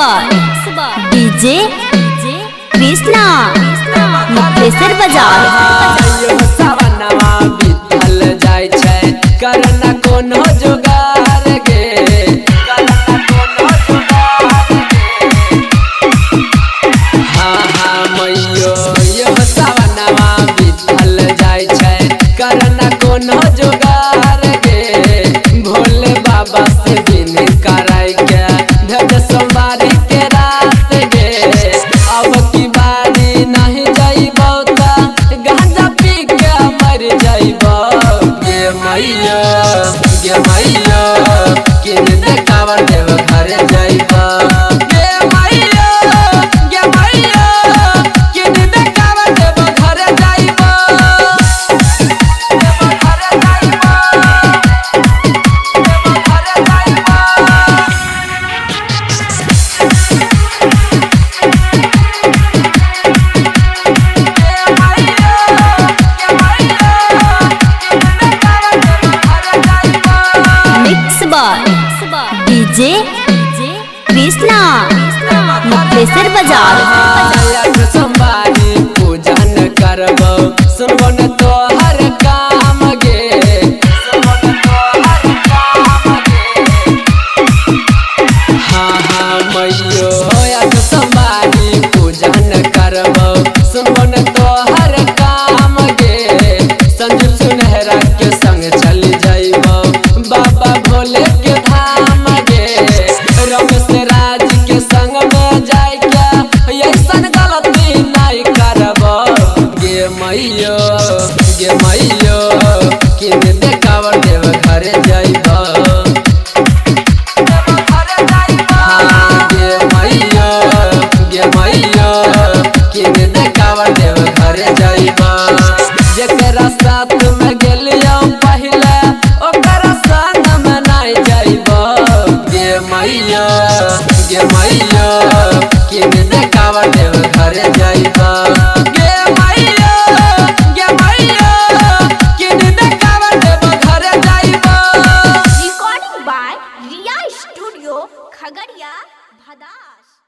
बार DJ Krishna Mukteshwar बाजार। सावनवा बीतल जाय छै करना कोनो जुगार गे, करना कोनो जुगार गे। हाँ हाँ मैयो यो सावनवा बीतल जाय छै करना कोनो जुगार गे। भोले बाबा से दिन कराय के भेज सोमवारी के रात गे। अब की बारी नहीं जाइबो त गांजा पी के मर जाइबो गे मैया गे मैया किन देखावर देव घर जाइबो गे मैया गे मैया किन देखावर देव घर जाइबो देव घर जाइबो देव घर जाइबो। डीजे कृष्णा मुक्तेश्वर बाजार। सोमवारी पूजन करबो सुनबो न तोहर काम गे, सुनबो न तोहर काम गे। हाँ हाँ मैयो आज सोमवारी पूजन करबो सुनबो न तोहर काम गे। संजू सुनहरा के संग चल जाइबो बाबा भोले के धाम गे। रमेश राज के संग में जाय के ऐसन गलती नहीं करबो गे मैयो गे मैयो किन देखावर देव घर जाइबो हाँ गे मैयो गे मैयो किन देखावर देव घर जाइबो। जेकरा साथ में गेलियो पहले ओकरा संग में नहीं जाइबो गे मैया गे मैया किन देखावर देव घर जाइबो गे मैया गे मैया किन देखावर देव घर जाइबो। Recording by Riya studio Khagaria Bhadas.